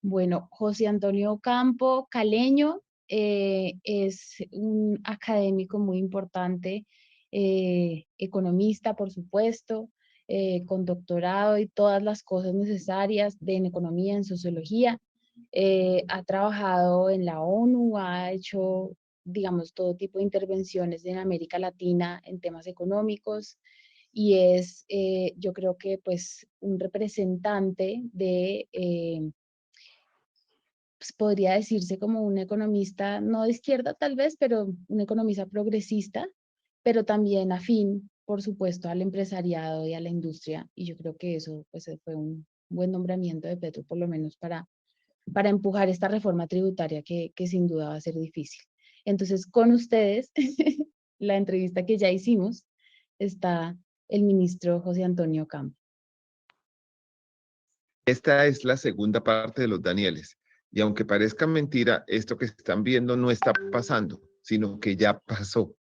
Bueno, José Antonio Campo, caleño, es un académico muy importante, economista, por supuesto, con doctorado y todas las cosas necesarias en economía, en sociología. Ha trabajado en la ONU, ha hecho, digamos, todo tipo de intervenciones en América Latina en temas económicos y es, yo creo que, pues, un representante de pues, podría decirse como un economista, no de izquierda tal vez, pero un economista progresista, pero también afín, por supuesto, al empresariado y a la industria. Y yo creo que eso pues, fue un buen nombramiento de Petro, por lo menos para empujar esta reforma tributaria que sin duda va a ser difícil. Entonces, con ustedes, la entrevista que ya hicimos, está el ministro José Antonio Campo. Esta es la segunda parte de los Danieles. Y aunque parezca mentira, esto que están viendo no está pasando, sino que ya pasó.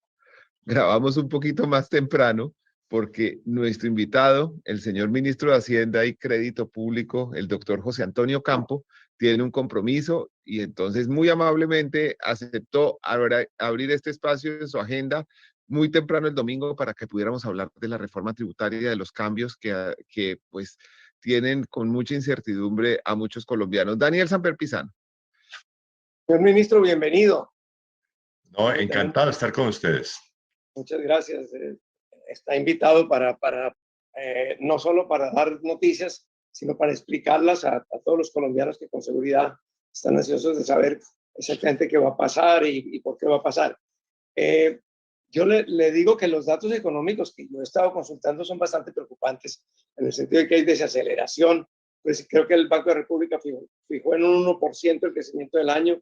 Grabamos un poquito más temprano porque nuestro invitado, el señor ministro de Hacienda y Crédito Público, el doctor José Antonio Campo, tiene un compromiso y entonces muy amablemente aceptó abrir este espacio en su agenda muy temprano el domingo para que pudiéramos hablar de la reforma tributaria y de los cambios que pues tienen con mucha incertidumbre a muchos colombianos. Daniel Samper Pizano. Señor ministro, bienvenido. No, encantado de estar con ustedes. Muchas gracias. Está invitado para no solo para dar noticias, sino para explicarlas a todos los colombianos que con seguridad están ansiosos de saber exactamente qué va a pasar y por qué va a pasar. Yo le digo que los datos económicos que yo he estado consultando son bastante preocupantes, en el sentido de que hay desaceleración. Pues creo que el Banco de la República fijó en un 1% el crecimiento del año.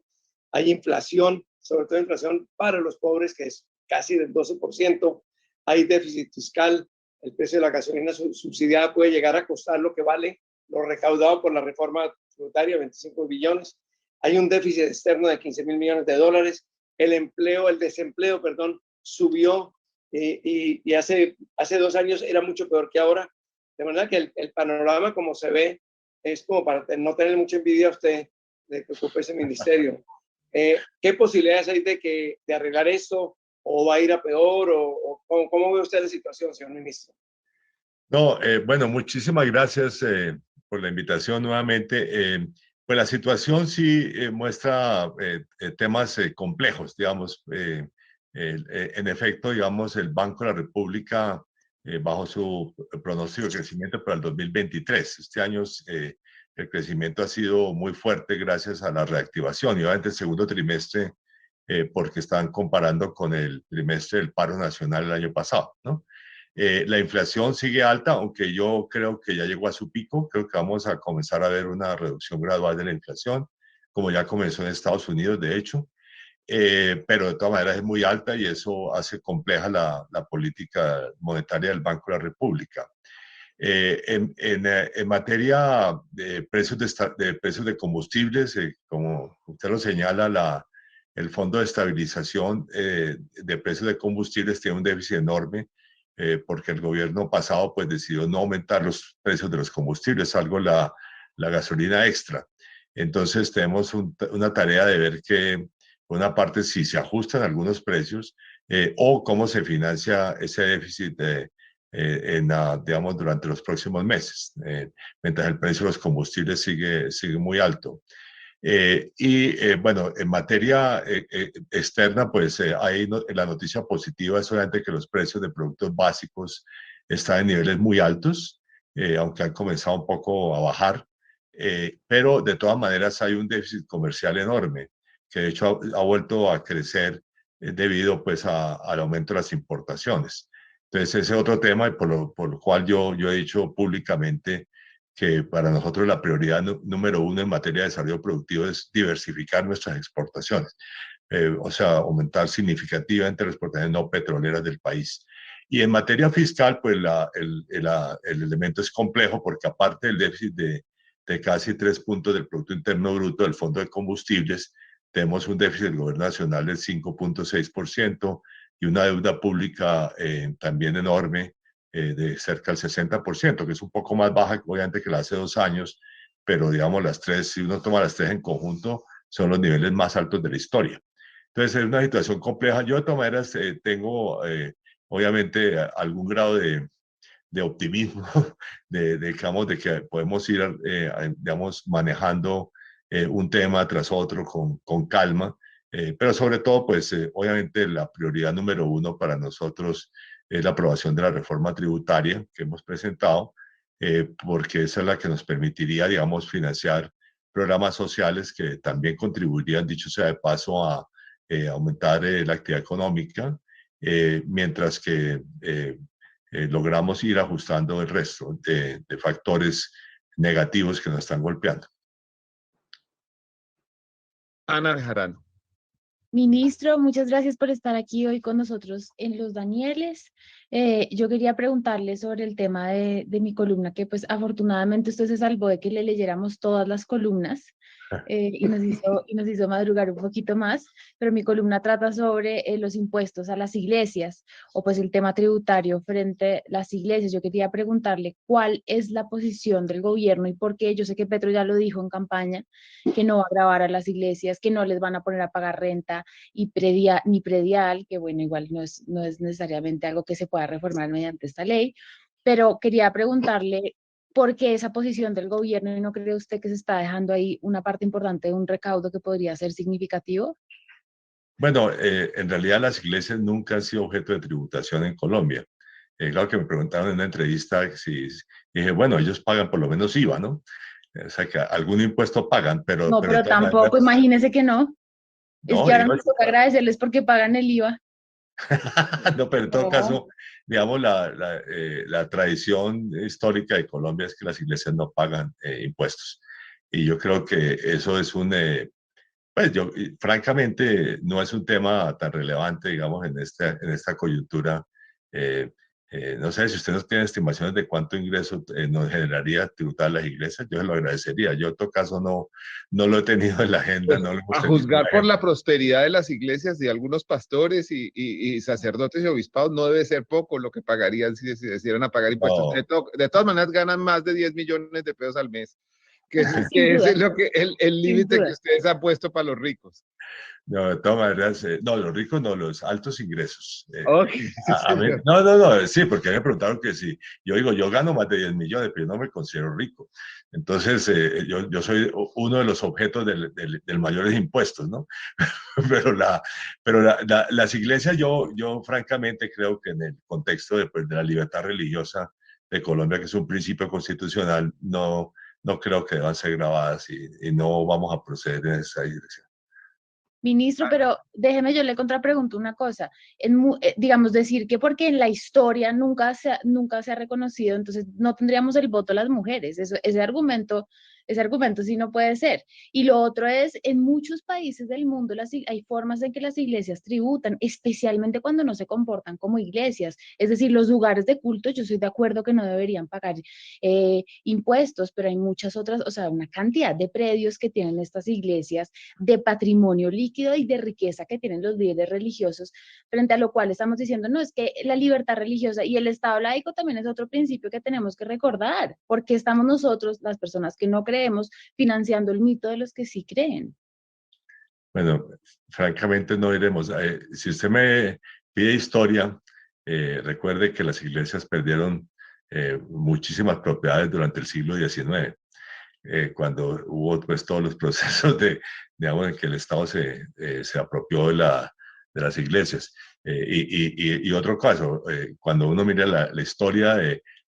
Hay inflación, sobre todo inflación para los pobres, que es casi del 12%. Hay déficit fiscal. El precio de la gasolina subsidiada puede llegar a costar lo que vale lo recaudado por la reforma tributaria, 25 billones. Hay un déficit externo de 15.000 millones de dólares. El desempleo, perdón, subió y hace 2 años era mucho peor que ahora. De manera que el panorama como se ve es como para no tener mucha envidia a usted de que ocupe ese ministerio. ¿Qué posibilidades hay de arreglar esto? ¿O va a ir a peor? ¿Cómo ve usted la situación, señor ministro? No, bueno, muchísimas gracias por la invitación nuevamente. Pues la situación sí muestra temas complejos, digamos. En efecto, digamos, el Banco de la República, bajo su pronóstico de crecimiento para el 2023, este año el crecimiento ha sido muy fuerte gracias a la reactivación y obviamente el segundo trimestre, porque están comparando con el trimestre del paro nacional el año pasado, ¿no? La inflación sigue alta, aunque yo creo que ya llegó a su pico. Creo que vamos a comenzar a ver una reducción gradual de la inflación, como ya comenzó en Estados Unidos, de hecho. Pero de todas maneras es muy alta y eso hace compleja la política monetaria del Banco de la República. En materia de precios de combustibles, como usted lo señala, el Fondo de Estabilización de Precios de Combustibles tiene un déficit enorme porque el gobierno pasado pues decidió no aumentar los precios de los combustibles, salvo la gasolina extra. Entonces tenemos una tarea de ver que, por una parte, si se ajustan algunos precios o cómo se financia ese déficit digamos, durante los próximos meses, mientras el precio de los combustibles sigue muy alto. Bueno, en materia externa, pues ahí la noticia positiva es solamente que los precios de productos básicos están en niveles muy altos, aunque han comenzado un poco a bajar, pero de todas maneras hay un déficit comercial enorme, que de hecho ha vuelto a crecer debido pues al aumento de las importaciones. Entonces ese es otro tema por lo cual yo he dicho públicamente que para nosotros la prioridad número uno en materia de desarrollo productivo es diversificar nuestras exportaciones, o sea, aumentar significativamente las exportaciones no petroleras del país. Y en materia fiscal, pues el elemento es complejo porque aparte del déficit de casi 3 puntos del Producto Interno Bruto del Fondo de Combustibles, tenemos un déficit del gobierno nacional del 5.6% y una deuda pública también enorme de cerca del 60%, que es un poco más baja obviamente que la hace 2 años, pero digamos las tres, si uno toma las tres en conjunto, son los niveles más altos de la historia. Entonces es una situación compleja. Yo de todas maneras tengo obviamente algún grado de optimismo, digamos, de que podemos ir, digamos, manejando un tema tras otro con calma, pero sobre todo, pues, obviamente la prioridad número uno para nosotros es la aprobación de la reforma tributaria que hemos presentado, porque esa es la que nos permitiría, digamos, financiar programas sociales que también contribuirían, dicho sea de paso, a aumentar la actividad económica, mientras que logramos ir ajustando el resto de factores negativos que nos están golpeando. Ana Bejarano. Ministro, muchas gracias por estar aquí hoy con nosotros en Los Danieles. Yo quería preguntarle sobre el tema de mi columna, que pues afortunadamente usted se salvó de que le leyéramos todas las columnas y nos hizo madrugar un poquito más, pero mi columna trata sobre los impuestos a las iglesias o pues el tema tributario frente a las iglesias. Yo quería preguntarle cuál es la posición del gobierno y por qué. Yo sé que Petro ya lo dijo en campaña, que no va a gravar a las iglesias, que no les van a poner a pagar renta y ni predial, que bueno, igual no es necesariamente algo que se pueda reformar mediante esta ley, pero quería preguntarle por qué esa posición del gobierno y no cree usted que se está dejando ahí una parte importante de un recaudo que podría ser significativo. Bueno, en realidad las iglesias nunca han sido objeto de tributación en Colombia. Claro que me preguntaron en una entrevista si dije, bueno, ellos pagan por lo menos IVA, ¿no? O sea, que algún impuesto pagan, No, pero de pero todas tampoco, maneras, imagínese que no. Es no, que ahora IVA nos sí toca agradecerles porque pagan el IVA. no, pero en todo No. caso, digamos, la tradición histórica de Colombia es que las iglesias no pagan impuestos. Y yo creo que eso es pues yo, francamente, no es un tema tan relevante, digamos, en esta coyuntura. Eh, no sé si usted no tiene estimaciones de cuánto ingreso nos generaría tributar las iglesias, yo se lo agradecería. Yo, en todo caso, no lo he tenido en la agenda, Pues no lo hemos a tenido en la juzgar por agenda. la prosperidad de las iglesias y algunos pastores y sacerdotes y obispados, no debe ser poco lo que pagarían si decidieran a pagar impuestos. No, De todas maneras, ganan más de 10 millones de pesos al mes, Sin que ese es duda, lo que, el sin límite que duda. ustedes han puesto para los ricos. no, de todas maneras, no, los ricos no, los altos ingresos. Ok, sí, señor. No, sí, porque me preguntaron que si, yo digo, yo gano más de 10 millones, pero yo no me considero rico. Entonces, yo soy uno de los objetos del mayores impuestos, ¿no? Pero, las iglesias, yo francamente creo que en el contexto pues, de la libertad religiosa de Colombia, que es un principio constitucional, no creo que deban ser grabadas y no vamos a proceder en esa dirección. Ministro, pero déjeme, yo le contrapregunto una cosa. Digamos, decir que porque en la historia nunca se ha reconocido, entonces no tendríamos el voto a las mujeres. Ese argumento sí no puede ser. Y lo otro es, en muchos países del mundo hay formas en que las iglesias tributan, especialmente cuando no se comportan como iglesias. Es decir, los lugares de culto, yo estoy de acuerdo que no deberían pagar impuestos, pero hay muchas otras, o sea, una cantidad de predios que tienen estas iglesias de patrimonio líquido y de riqueza que tienen los líderes religiosos, frente a lo cual estamos diciendo, no, es que la libertad religiosa y el Estado laico también es otro principio que tenemos que recordar, porque estamos nosotros, las personas que no creemos, financiando el mito de los que sí creen. Bueno, francamente no iremos. Si usted me pide historia, recuerde que las iglesias perdieron muchísimas propiedades durante el siglo XIX, cuando hubo pues todos los procesos digamos, en que el Estado se apropió de las iglesias. Y otro caso, cuando uno mira la historia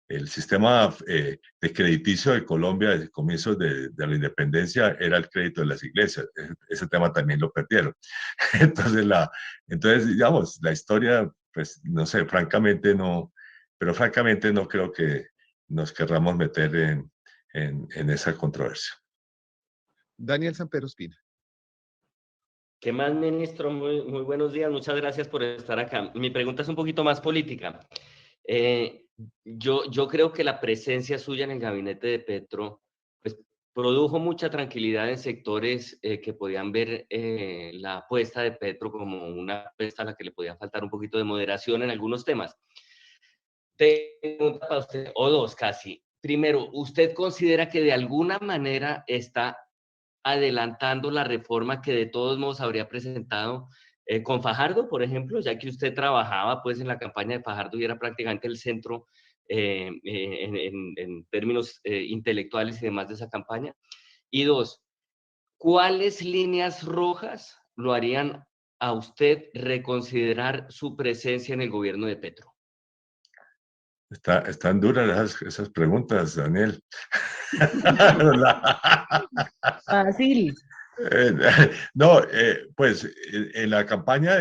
el sistema de crediticio de Colombia desde comienzos de la independencia era el crédito de las iglesias. Ese tema también lo perdieron. Entonces, digamos, la historia, pues, no sé, francamente no, pero francamente no creo que nos querramos meter en esa controversia. Daniel Sampero Espina. ¿Qué más, ministro? Muy buenos días. Muchas gracias por estar acá. Mi pregunta es un poquito más política. Yo creo que la presencia suya en el gabinete de Petro pues, produjo mucha tranquilidad en sectores que podían ver la apuesta de Petro como una apuesta a la que le podía faltar un poquito de moderación en algunos temas. Pregunta para usted, o dos casi. primero, ¿usted considera que de alguna manera está adelantando la reforma que de todos modos habría presentado con Fajardo, por ejemplo, ya que usted trabajaba pues en la campaña de Fajardo y era prácticamente el centro en términos intelectuales y demás de esa campaña? Y dos, ¿cuáles líneas rojas lo harían a usted reconsiderar su presencia en el gobierno de Petro? Están duras esas preguntas, Daniel. Fácil. No, pues en la campaña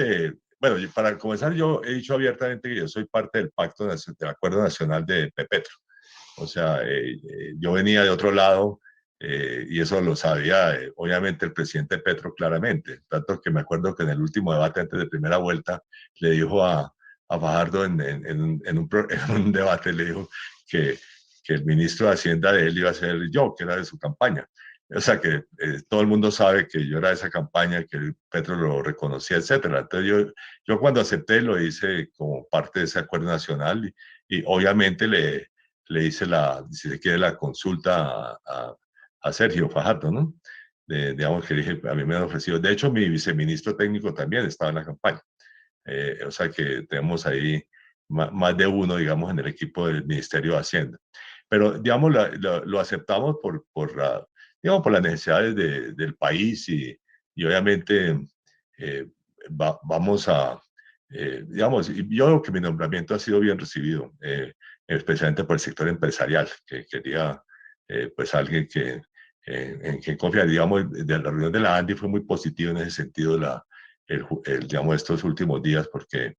bueno, para comenzar, yo he dicho abiertamente que yo soy parte del pacto del Acuerdo Nacional de Petro. O sea, yo venía de otro lado y eso lo sabía, obviamente, el presidente Petro claramente. Tanto que me acuerdo que en el último debate antes de primera vuelta le dijo a Fajardo en un debate, le dijo que el ministro de Hacienda de él iba a ser yo, que era de su campaña. O sea que todo el mundo sabe que yo era de esa campaña, que Petro lo reconocía, etcétera. Entonces yo cuando acepté lo hice como parte de ese acuerdo nacional y obviamente le hice si se quiere, la consulta a Sergio Fajardo, ¿no? Digamos que dije, a mí me han ofrecido, de hecho mi viceministro técnico también estaba en la campaña. O sea que tenemos ahí más de uno, digamos, en el equipo del Ministerio de Hacienda. Pero, digamos, lo aceptamos digamos, por las necesidades del país y obviamente vamos digamos, yo creo que mi nombramiento ha sido bien recibido, especialmente por el sector empresarial, que quería, pues, alguien en quien confía. Digamos, de la reunión de la ANDI fue muy positivo en ese sentido, digamos, estos últimos días, porque,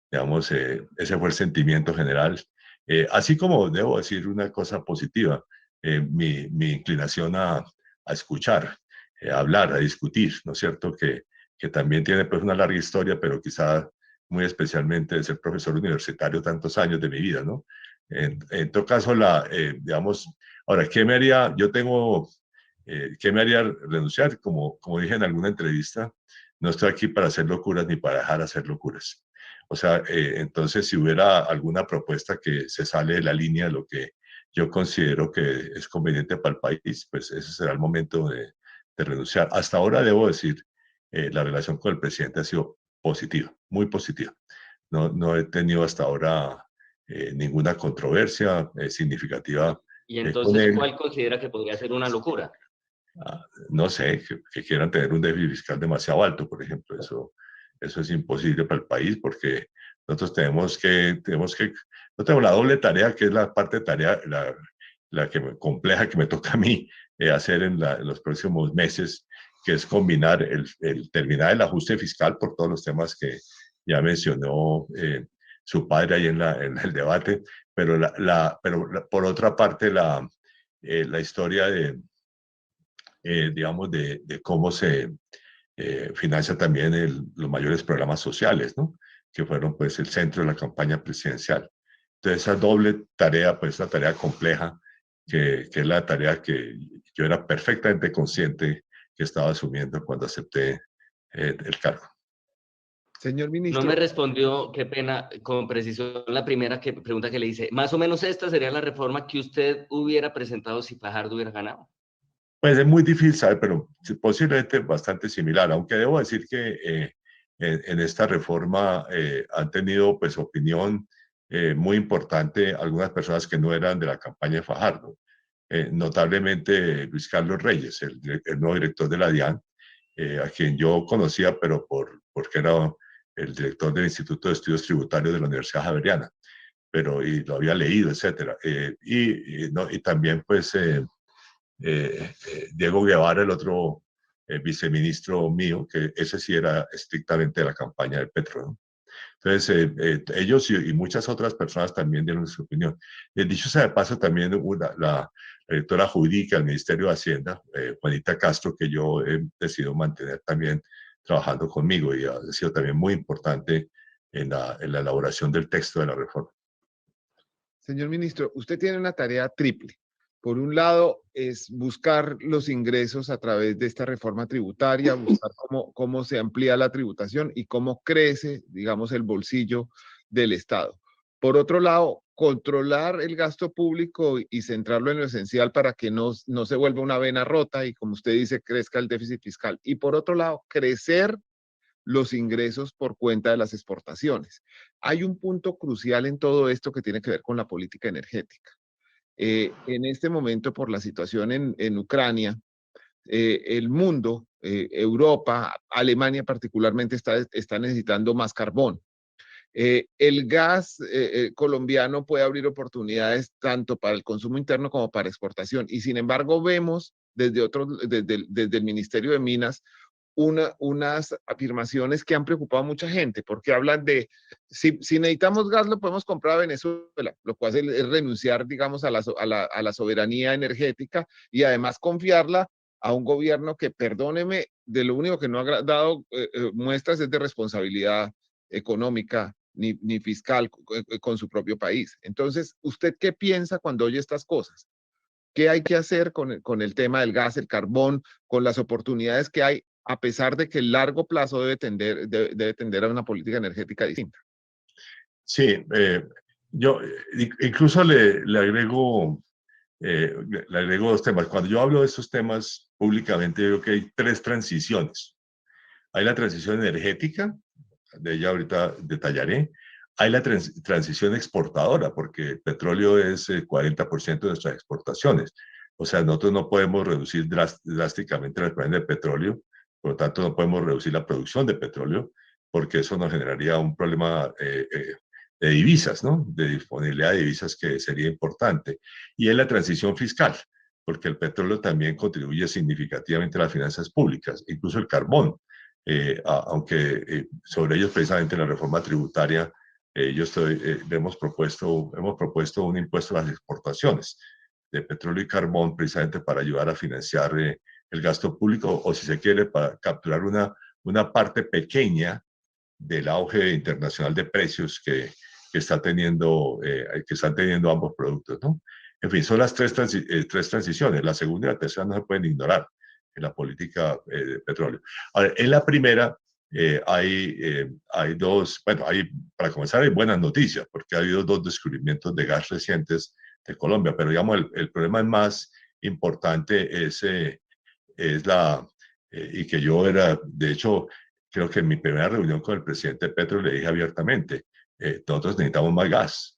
digamos, ese fue el sentimiento general. Así como debo decir una cosa positiva, mi inclinación a escuchar, a hablar, a discutir, ¿no es cierto? Que también tiene pues una larga historia, pero quizá muy especialmente de ser profesor universitario tantos años de mi vida, ¿no? En todo caso, digamos, ahora, ¿qué me haría? ¿Qué me haría renunciar? Como dije en alguna entrevista, no estoy aquí para hacer locuras ni para dejar hacer locuras. O sea, entonces si hubiera alguna propuesta que se sale de la línea de lo que yo considero que es conveniente para el país, pues ese será el momento de renunciar. Hasta ahora debo decir, la relación con el presidente ha sido positiva, muy positiva. No he tenido hasta ahora ninguna controversia significativa Y con entonces, él. ¿cuál considera que podría ser una locura? No sé, que quieran tener un déficit fiscal demasiado alto, por ejemplo. Eso es imposible para el país porque nosotros no tenemos la doble tarea, que es la parte de tarea, la compleja que me toca a mí hacer en los próximos meses, que es combinar terminar el ajuste fiscal por todos los temas que ya mencionó su padre ahí en el debate, pero, por otra parte la historia digamos, de cómo se financia también los mayores programas sociales, ¿no? Que fueron pues el centro de la campaña presidencial. Entonces esa doble tarea, pues una tarea compleja, que es la tarea que yo era perfectamente consciente que estaba asumiendo cuando acepté el cargo. Señor No me ministro, respondió, qué pena, con precisión la primera pregunta que le hice. Más o menos esta sería la reforma que usted hubiera presentado si Fajardo hubiera ganado. Pues es muy difícil saber, pero posiblemente bastante similar, aunque debo decir que en esta reforma han tenido pues opinión muy importante algunas personas que no eran de la campaña de Fajardo, notablemente Luis Carlos Reyes, el nuevo director de la DIAN, a quien yo conocía, pero porque era el director del Instituto de Estudios Tributarios de la Universidad Javeriana, y lo había leído, etcétera. Y también pues Diego Guevara, el otro viceministro mío, que ese sí era estrictamente de la campaña de Petro, ¿no? Entonces, ellos y muchas otras personas también dieron su opinión. Dicho sea de paso, también la directora jurídica del Ministerio de Hacienda, Juanita Castro, que yo he decidido mantener también trabajando conmigo y ha sido también muy importante en la elaboración del texto de la reforma. señor ministro, usted tiene una tarea triple. Por un lado, es buscar los ingresos a través de esta reforma tributaria, buscar cómo se amplía la tributación y cómo crece, digamos, el bolsillo del Estado. Por otro lado, controlar el gasto público y centrarlo en lo esencial para que no se vuelva una vena rota y, como usted dice, crezca el déficit fiscal. Y por otro lado, crecer los ingresos por cuenta de las exportaciones. Hay un punto crucial en todo esto que tiene que ver con la política energética. En este momento, por la situación en Ucrania, el mundo, Europa, Alemania particularmente, está necesitando más carbón. El gas colombiano puede abrir oportunidades tanto para el consumo interno como para exportación. Y sin embargo, vemos desde el Ministerio de Minas unas afirmaciones que han preocupado a mucha gente, porque hablan de, si necesitamos gas, lo podemos comprar a Venezuela, lo cual es renunciar, digamos, a la soberanía energética y además confiarla a un gobierno que, perdóneme, de lo único que no ha dado muestras es de responsabilidad económica ni fiscal con su propio país. Entonces, ¿usted qué piensa cuando oye estas cosas? ¿Qué hay que hacer con el tema del gas, el carbón, con las oportunidades que hay, a pesar de que el largo plazo debe tender a una política energética distinta? Sí, yo incluso le agrego dos temas. Cuando yo hablo de estos temas públicamente, yo creo que hay 3 transiciones. Hay la transición energética, de ella ahorita detallaré. Hay la transición exportadora, porque el petróleo es el 40% de nuestras exportaciones. O sea, nosotros no podemos reducir drásticamente la producción de petróleo, por lo tanto no podemos reducir la producción de petróleo, porque eso nos generaría un problema de divisas, ¿no? De disponibilidad de divisas que sería importante. Y es la transición fiscal, porque el petróleo también contribuye significativamente a las finanzas públicas, incluso el carbón. Aunque sobre ellos precisamente en la reforma tributaria hemos propuesto un impuesto a las exportaciones de petróleo y carbón precisamente para ayudar a financiar el gasto público o si se quiere para capturar una parte pequeña del auge internacional de precios que están teniendo ambos productos, ¿no? En fin, son las tres transiciones. La segunda y la tercera no se pueden ignorar en la política de petróleo. Ahora, en la primera hay dos, bueno, para comenzar hay buenas noticias, porque ha habido 2 descubrimientos de gas recientes de Colombia, pero digamos el problema más importante es y que yo de hecho, creo que en mi primera reunión con el presidente Petro le dije abiertamente, nosotros necesitamos más gas.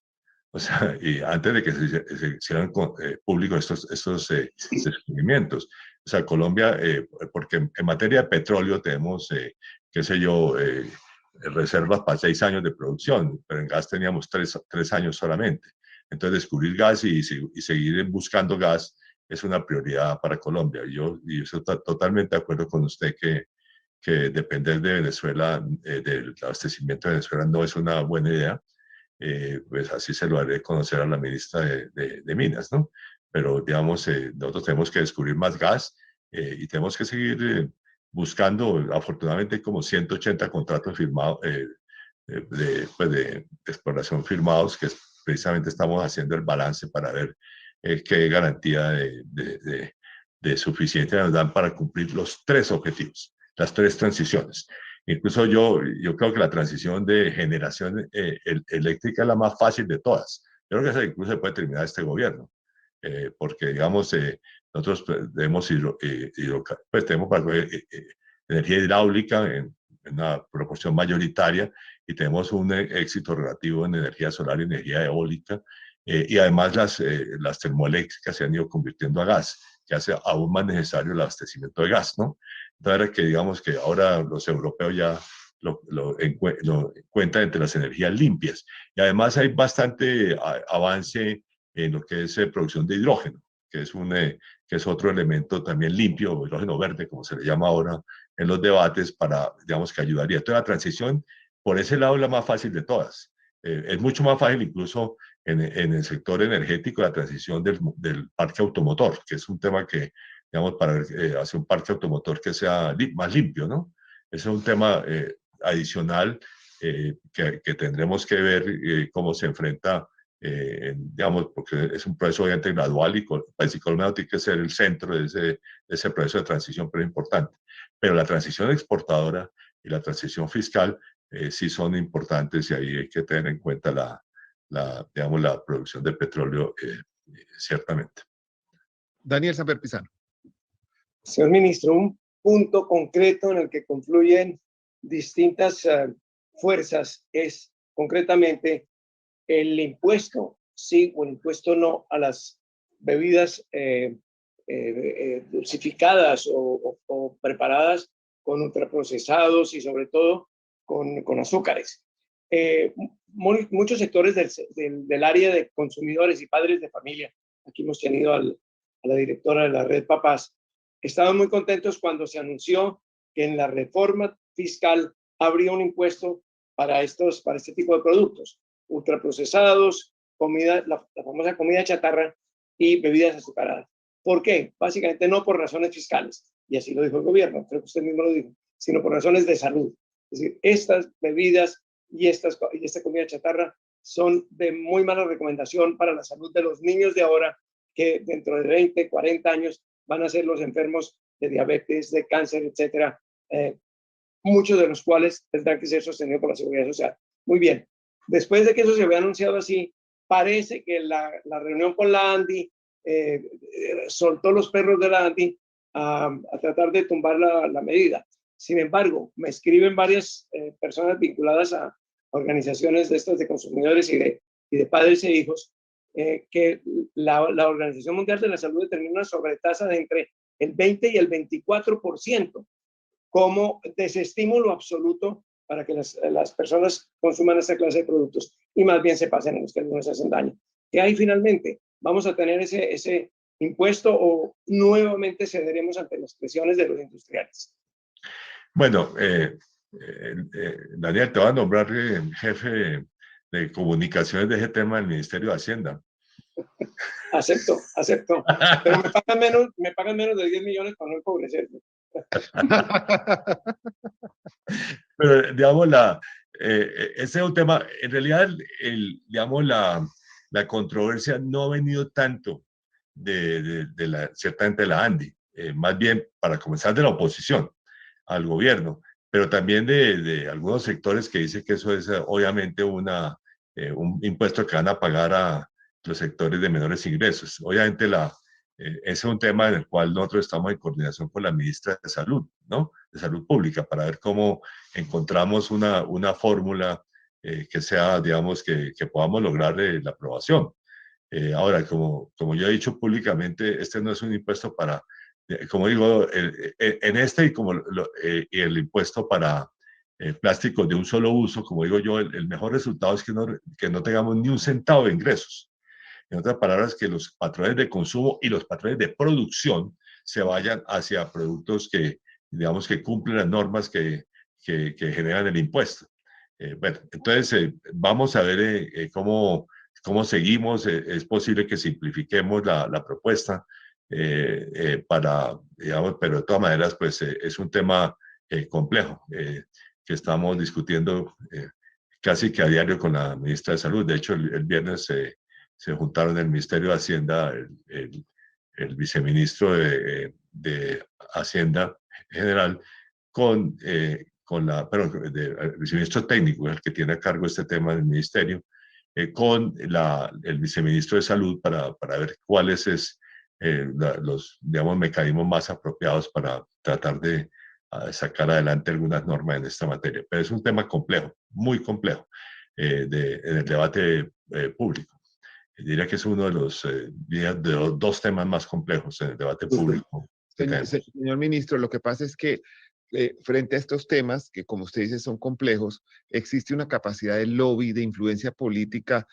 O sea, y antes de que se hicieran públicos estos descubrimientos. O sea, Colombia, porque en materia de petróleo tenemos, qué sé yo, reservas para 6 años de producción, pero en gas teníamos 3 años solamente. Entonces, descubrir gas y seguir buscando gas es una prioridad para Colombia. Yo estoy totalmente de acuerdo con usted que depender de Venezuela, del abastecimiento de Venezuela no es una buena idea. Pues así se lo haré conocer a la ministra de Minas, ¿no? Pero, digamos, nosotros tenemos que descubrir más gas y tenemos que seguir buscando, afortunadamente, como 180 contratos firmados, de exploración firmados, que precisamente estamos haciendo el balance para ver qué garantía de suficiencia nos dan para cumplir los 3 objetivos, las 3 transiciones. Incluso yo creo que la transición de generación eléctrica es la más fácil de todas. Yo creo que esa incluso se puede terminar este gobierno, porque, digamos, nosotros tenemos, energía hidráulica en una proporción mayoritaria y tenemos un éxito relativo en energía solar y energía eólica. Y además las termoeléctricas se han ido convirtiendo a gas, que hace aún más necesario el abastecimiento de gas, ¿no? Entonces, que digamos que ahora los europeos ya lo encuentran entre las energías limpias. Y además hay bastante avance en lo que es producción de hidrógeno, que es otro elemento también limpio, hidrógeno verde, como se le llama ahora en los debates, digamos, que ayudaría. Entonces, la transición, por ese lado, es la más fácil de todas. Es mucho más fácil incluso en el sector energético la transición del parque automotor, que es un tema que, digamos, para hacer un parque automotor que sea más limpio, ¿no? Ese es un tema adicional que tendremos que ver cómo se enfrenta, digamos, porque es un proceso obviamente gradual y Colombia tiene que ser el centro de ese proceso de transición, pero importante. Pero la transición exportadora y la transición fiscal sí son importantes y ahí hay que tener en cuenta digamos, la producción de petróleo, ciertamente. Daniel Samper Pizano. Señor ministro, un punto concreto en el que confluyen distintas fuerzas es concretamente el impuesto, sí o el impuesto no, a las bebidas dulcificadas o preparadas con ultraprocesados y sobre todo con azúcares. Muchos sectores del área de consumidores y padres de familia, aquí hemos tenido a la directora de la Red Papás, estaban muy contentos cuando se anunció que en la reforma fiscal habría un impuesto para este tipo de productos, ultraprocesados, comida, la famosa comida chatarra y bebidas azucaradas. ¿Por qué? Básicamente no por razones fiscales, y así lo dijo el gobierno, creo que usted mismo lo dijo, sino por razones de salud. Es decir, estas bebidas y esta comida chatarra son de muy mala recomendación para la salud de los niños de ahora, que dentro de 20, 40 años van a ser los enfermos de diabetes, de cáncer, etcétera, muchos de los cuales tendrán que ser sostenidos por la Seguridad Social. Muy bien, después de que eso se había anunciado así, parece que la reunión con la ANDI soltó los perros de la ANDI a tratar de tumbar la medida. Sin embargo, me escriben varias personas vinculadas a organizaciones de estas de consumidores y de padres e hijos, que la Organización Mundial de la Salud determina una sobretasa de entre el 20 y el 24% como desestímulo absoluto para que las personas consuman esta clase de productos y más bien se pasen en los que no les hacen daño. ¿Qué hay finalmente? ¿Vamos a tener ese impuesto o nuevamente cederemos ante las presiones de los industriales? Bueno, Daniel, te voy a nombrar jefe de comunicaciones de ese tema del Ministerio de Hacienda. Acepto. Pero me pagan menos de 10 millones para no empobrecerme. Pero, digamos, ese es un tema, en realidad, digamos, la controversia no ha venido tanto ciertamente de la ANDI, más bien, para comenzar, de la oposición al gobierno, pero también de algunos sectores que dicen que eso es obviamente un impuesto que van a pagar a los sectores de menores ingresos. Obviamente ese es un tema en el cual nosotros estamos en coordinación con la ministra de Salud, ¿no? De Salud Pública, para ver cómo encontramos una fórmula que sea, digamos, que podamos lograr la aprobación. Ahora, como yo he dicho públicamente, este no es un impuesto para, como digo, en este y el impuesto para plásticos de un solo uso, como digo yo, el mejor resultado es que no tengamos ni un centavo de ingresos. En otras palabras, que los patrones de consumo y los patrones de producción se vayan hacia productos que, digamos, que cumplen las normas que generan el impuesto. Bueno, entonces vamos a ver cómo seguimos. Es posible que simplifiquemos la propuesta para, digamos, pero de todas maneras, pues es un tema complejo que estamos discutiendo casi que a diario con la ministra de Salud. De hecho, el viernes se juntaron en el Ministerio de Hacienda el viceministro de Hacienda General con el viceministro técnico, el que tiene a cargo este tema del ministerio, con el viceministro de Salud para ver cuáles es los, digamos, mecanismos más apropiados para tratar de sacar adelante algunas normas en esta materia. Pero es un tema complejo, muy complejo, en el debate público. Diría que es uno de los dos temas más complejos en el debate público. Señor ministro, lo que pasa es que frente a estos temas, que como usted dice son complejos, existe una capacidad de lobby, de influencia política,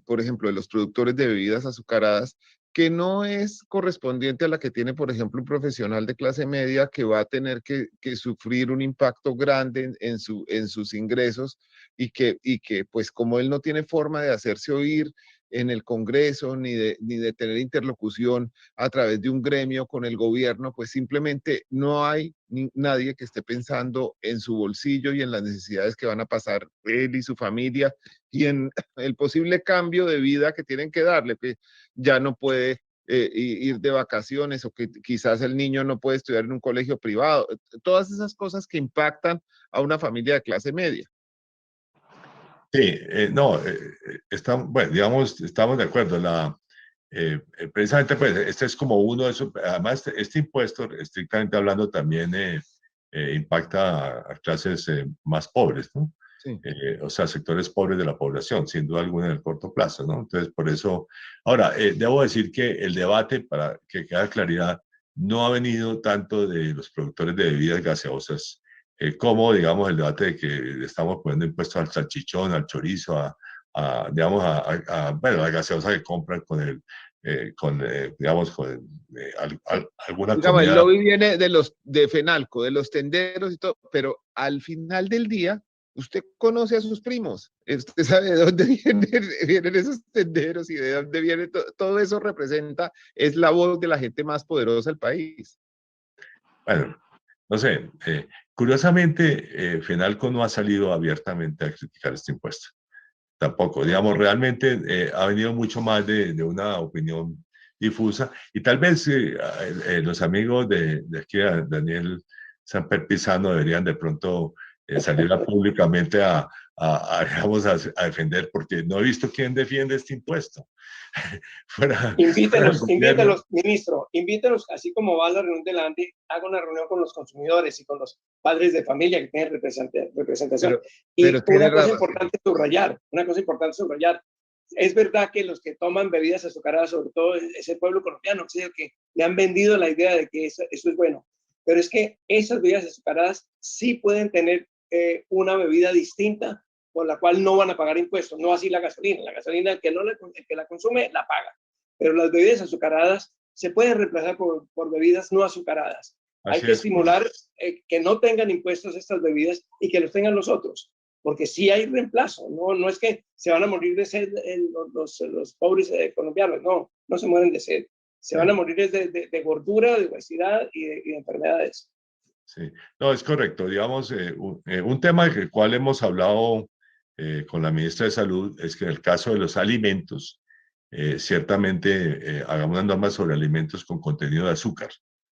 por ejemplo, de los productores de bebidas azucaradas, que no es correspondiente a la que tiene, por ejemplo, un profesional de clase media que va a tener que sufrir un impacto grande en sus ingresos y que, pues, como él no tiene forma de hacerse oír en el Congreso ni de tener interlocución a través de un gremio con el gobierno, pues simplemente no hay nadie que esté pensando en su bolsillo y en las necesidades que van a pasar él y su familia y en el posible cambio de vida que tienen que darle, que ya no puede ir de vacaciones o que quizás el niño no puede estudiar en un colegio privado, todas esas cosas que impactan a una familia de clase media. Sí, no, bueno, digamos, estamos de acuerdo. Precisamente, pues, este es como uno de esos, además, este impuesto, estrictamente hablando, también impacta a clases más pobres, ¿no? Sí. O sea, sectores pobres de la población, sin duda alguna en el corto plazo, ¿no? Entonces, por eso, ahora, debo decir que el debate, para que quede claridad, no ha venido tanto de los productores de bebidas gaseosas, como, digamos, el debate de que le estamos poniendo impuestos al salchichón, al chorizo, digamos, bueno, la gaseosa que compran con digamos, con alguna Digamos, el comida. lobby viene de Fenalco, de los tenderos y todo, pero al final del día, usted conoce a sus primos, usted sabe de dónde vienen esos tenderos y de dónde viene todo eso representa, es la voz de la gente más poderosa del país. Bueno, no sé, curiosamente, Fenalco no ha salido abiertamente a criticar este impuesto. Tampoco, digamos, realmente ha venido mucho más de una opinión difusa y tal vez los amigos de aquí, Daniel Samper Pizano, deberían de pronto salir públicamente digamos, a defender, porque no he visto quién defiende este impuesto. fuera del gobierno. Invítelos, ministro, invítelos, así como va a la reunión de la ANDI, haga una reunión con los consumidores y con los padres de familia que tienen representación. Pero Y tiene razón. Una cosa importante subrayar, es verdad que los que toman bebidas azucaradas, sobre todo es el pueblo colombiano, que le han vendido la idea de que eso es bueno, pero es que esas bebidas azucaradas sí pueden tener una bebida distinta por la cual no van a pagar impuestos, no así la gasolina. La gasolina, el que la consume, la paga. Pero las bebidas azucaradas se pueden reemplazar por bebidas no azucaradas. Hay que estimular que no tengan impuestos estas bebidas y que los tengan los otros, porque sí hay reemplazo. No es que se van a morir de sed los pobres colombianos, no se mueren de sed. Se van a morir de gordura, de obesidad y de enfermedades. Sí, no, es correcto. Digamos, un tema del cual hemos hablado con la ministra de Salud es que en el caso de los alimentos, ciertamente hagamos una norma sobre alimentos con contenido de azúcar,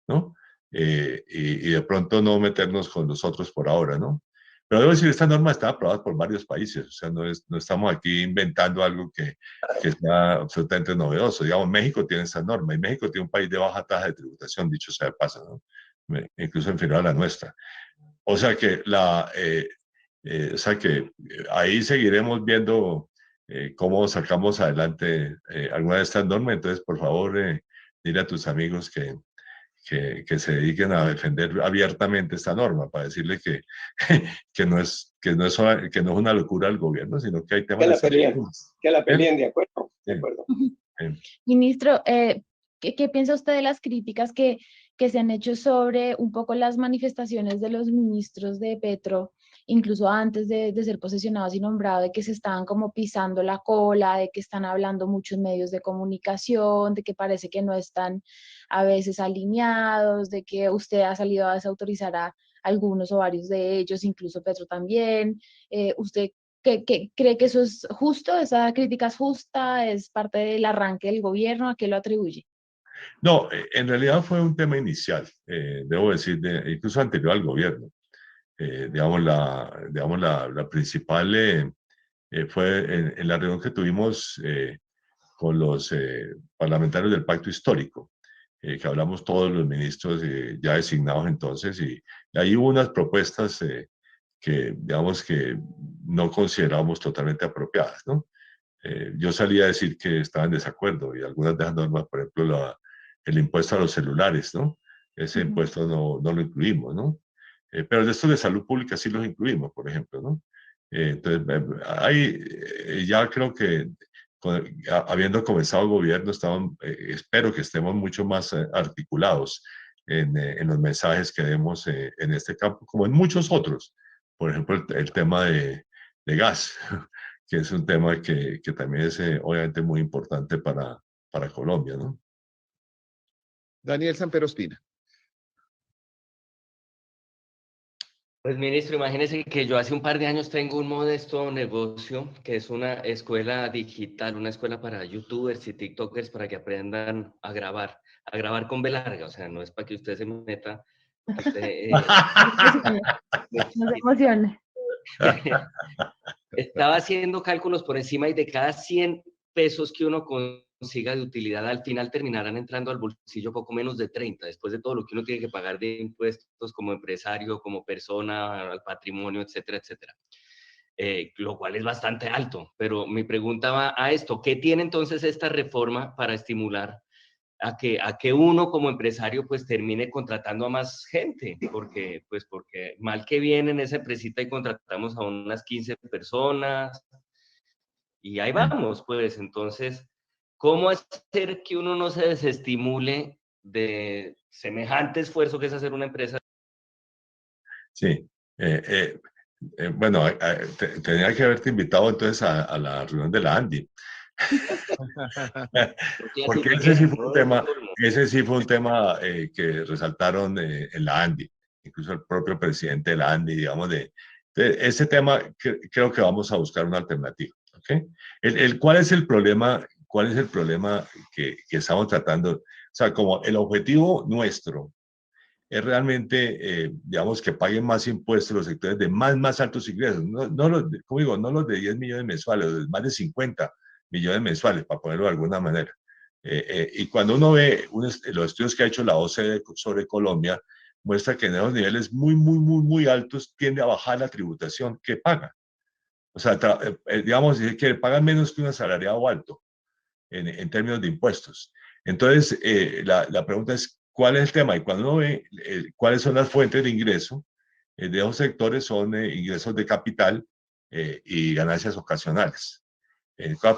¿no? Y de pronto no meternos con los otros por ahora, ¿no? Pero debo decir, esta norma está aprobada por varios países, o sea, no estamos aquí inventando algo que sea absolutamente novedoso. Digamos, México tiene esa norma y México tiene un país de baja tasa de tributación, dicho sea de paso, ¿no? Incluso inferior a la nuestra. O sea que, ahí seguiremos viendo cómo sacamos adelante alguna de estas normas. Entonces, por favor, dile a tus amigos que se dediquen a defender abiertamente esta norma, para decirle que no es una locura del gobierno, sino que hay temas de salud. Que la peleen, de acuerdo. De acuerdo. Ministro, ¿qué piensa usted de las críticas que se han hecho sobre un poco las manifestaciones de los ministros de Petro, incluso antes de ser posesionados y nombrados, de que se estaban como pisando la cola, de que están hablando mucho en medios de comunicación, de que parece que no están a veces alineados, de que usted ha salido a desautorizar a algunos o varios de ellos, incluso Petro también? ¿Usted cree que eso es justo? ¿Esa crítica es justa? ¿Es parte del arranque del gobierno? ¿A qué lo atribuye? No, en realidad fue un tema inicial, debo decir, incluso anterior al gobierno. Digamos, la principal fue en la reunión que tuvimos con los parlamentarios del Pacto Histórico, que hablamos todos los ministros ya designados entonces, y ahí hubo unas propuestas que, digamos, que no considerábamos totalmente apropiadas, ¿no? Yo salí a decir que estaba en desacuerdo y algunas de las normas, por ejemplo, el impuesto a los celulares, ¿no? Ese impuesto no lo incluimos, ¿no? Pero el resto de salud pública sí los incluimos, por ejemplo, ¿no? Entonces, ya creo que habiendo comenzado el gobierno, espero que estemos mucho más articulados en los mensajes que demos en este campo, como en muchos otros. Por ejemplo, el tema de gas, que es un tema que también es obviamente muy importante para Colombia, ¿no? Daniel Samper Ospina. Pues, ministro, imagínese que yo hace un par de años tengo un modesto negocio que es una escuela digital, una escuela para youtubers y tiktokers para que aprendan a grabar con B larga, o sea, no es para que usted se meta, que usted... No se emocione. Estaba haciendo cálculos por encima y de cada 100 pesos que uno consiga de utilidad, al final terminarán entrando al bolsillo poco menos de 30, después de todo lo que uno tiene que pagar de impuestos como empresario, como persona, al patrimonio, etcétera, etcétera. Lo cual es bastante alto. Pero mi pregunta va a esto: ¿qué tiene entonces esta reforma para estimular a que uno como empresario pues termine contratando a más gente? Porque mal que bien en esa empresita y contratamos a unas 15 personas y ahí vamos, pues. Entonces, ¿cómo hacer que uno no se desestimule de semejante esfuerzo que es hacer una empresa? Sí. Bueno, tenía que haberte invitado entonces a la reunión de la Andy. Porque ese sí fue un tema que resaltaron en la Andy, incluso el propio presidente de la Andy, digamos, de ese tema creo que vamos a buscar una alternativa. ¿Okay? ¿Cuál es el problema? ¿Cuál es el problema que estamos tratando? O sea, como el objetivo nuestro es realmente, digamos, que paguen más impuestos los sectores de más altos ingresos. No los, como digo, no los de 10 millones mensuales, los de más de 50 millones mensuales, para ponerlo de alguna manera. Y cuando uno ve los estudios que ha hecho la OCDE sobre Colombia, muestra que en esos niveles muy altos tiende a bajar la tributación que pagan. O sea, digamos, que pagan menos que un asalariado alto en términos de impuestos. Entonces, la pregunta es, ¿cuál es el tema? Y cuando uno ve cuáles son las fuentes de ingreso de esos sectores, son ingresos de capital y ganancias ocasionales.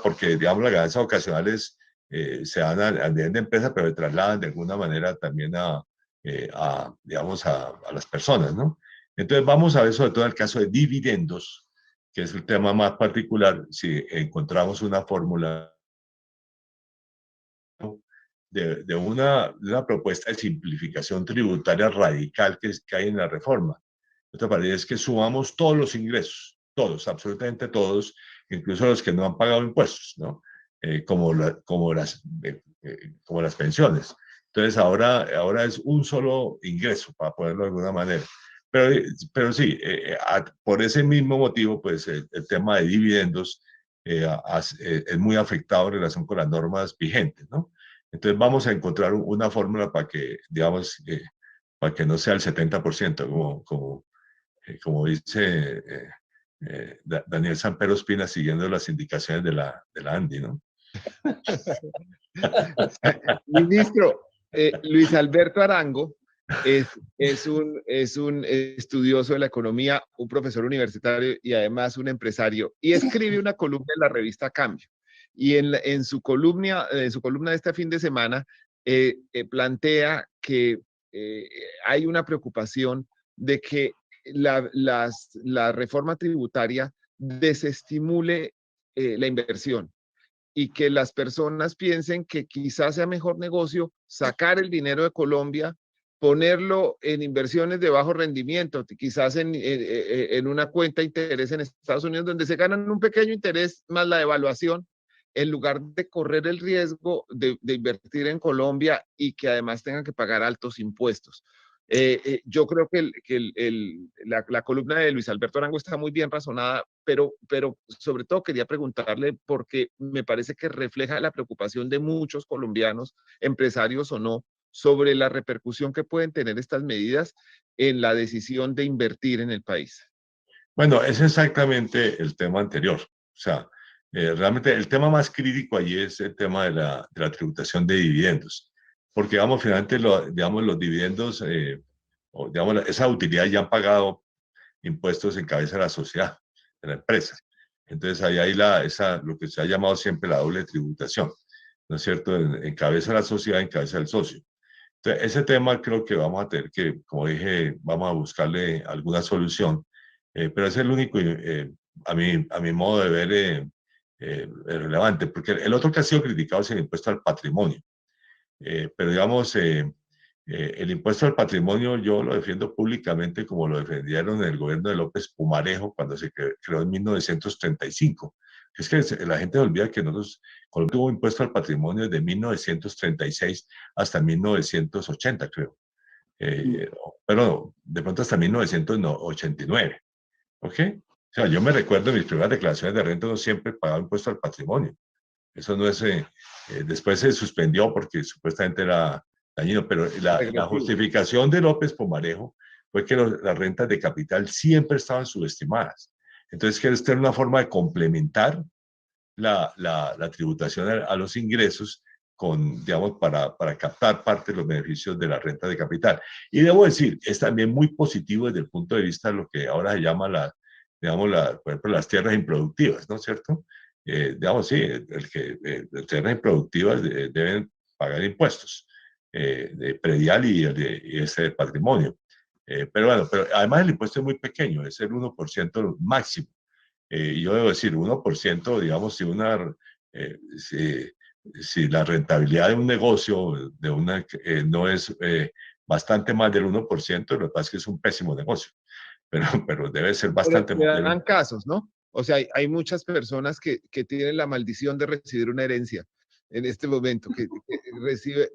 Porque, digamos, las ganancias ocasionales se dan al nivel de empresa, pero se trasladan de alguna manera también digamos, a las personas, ¿no? Entonces, vamos a ver sobre todo el caso de dividendos, que es el tema más particular, si encontramos una fórmula de una propuesta de simplificación tributaria radical que hay en la reforma. Otra parte es que sumamos todos los ingresos, todos, absolutamente todos, incluso los que no han pagado impuestos, ¿no? Como las pensiones. Entonces ahora es un solo ingreso, para ponerlo de alguna manera. Pero sí, por ese mismo motivo, pues el tema de dividendos es muy afectado en relación con las normas vigentes, ¿no? Entonces vamos a encontrar una fórmula para que, digamos, para que no sea el 70%, como dice Daniel Sampero Espina, siguiendo las indicaciones de la Andy, ¿no? Ministro, Luis Alberto Arango es un estudioso de la economía, un profesor universitario y además un empresario, y escribe una columna en la revista Cambio. Y en su columna de este fin de semana plantea que hay una preocupación de que la reforma tributaria desestimule la inversión y que las personas piensen que quizás sea mejor negocio sacar el dinero de Colombia, ponerlo en inversiones de bajo rendimiento, quizás en una cuenta de interés en Estados Unidos, donde se ganan un pequeño interés más la devaluación, en lugar de correr el riesgo de invertir en Colombia y que además tengan que pagar altos impuestos. Yo creo que la columna de Luis Alberto Arango está muy bien razonada, pero sobre todo quería preguntarle porque me parece que refleja la preocupación de muchos colombianos, empresarios o no, sobre la repercusión que pueden tener estas medidas en la decisión de invertir en el país. Bueno, es exactamente el tema anterior. O sea, realmente el tema más crítico allí es el tema de la tributación de dividendos. Porque, digamos, finalmente, digamos, los dividendos, o, digamos, esa utilidad ya han pagado impuestos en cabeza de la sociedad, de la empresa. Entonces, ahí hay lo que se ha llamado siempre la doble tributación, ¿no es cierto? En cabeza de la sociedad, en cabeza del socio. Entonces, ese tema creo que vamos a tener que, como dije, vamos a buscarle alguna solución, pero es el único, a mi modo de ver, relevante, porque el otro que ha sido criticado es el impuesto al patrimonio. Pero digamos, el impuesto al patrimonio yo lo defiendo públicamente como lo defendieron en el gobierno de López Pumarejo cuando se creó en 1935. Es que la gente olvida que nosotros, Colombia tuvo impuesto al patrimonio desde 1936 hasta 1980, creo. Pero de pronto hasta 1989. ¿Ok? sea, yo me recuerdo en mis primeras declaraciones de renta, no siempre pagaba impuesto al patrimonio. Eso no es, después se suspendió porque supuestamente era dañino, pero la justificación de López Pomarejo fue que las rentas de capital siempre estaban subestimadas. Entonces, que esta era una forma de complementar la tributación a los ingresos con, digamos, para captar parte de los beneficios de la renta de capital. Y debo decir, es también muy positivo desde el punto de vista de lo que ahora se llama digamos, por ejemplo, las tierras improductivas, ¿no es cierto? Digamos, sí, las tierras improductivas deben pagar impuestos de predial y ese de patrimonio. Pero bueno, pero además el impuesto es muy pequeño, es el 1% máximo. Yo debo decir, 1%, digamos, si la rentabilidad de un negocio no es bastante más del 1%, lo que pasa es que es un pésimo negocio, pero debe ser bastante Me más dan casos, ¿no? O sea, hay muchas personas que tienen la maldición de recibir una herencia en este momento, que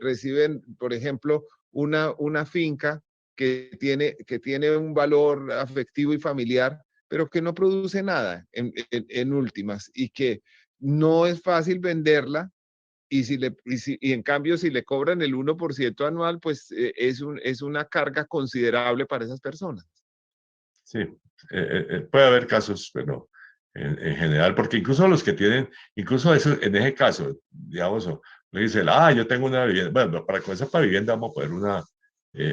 reciben, por ejemplo, una finca que tiene un valor afectivo y familiar, pero que no produce nada en últimas y que no es fácil venderla y en cambio si le cobran el 1% anual, pues es una carga considerable para esas personas. Sí, puede haber casos, pero en general, porque incluso los que tienen, incluso eso, en ese caso, digamos, le dicen, yo tengo una vivienda, bueno, para comenzar para vivienda vamos a poner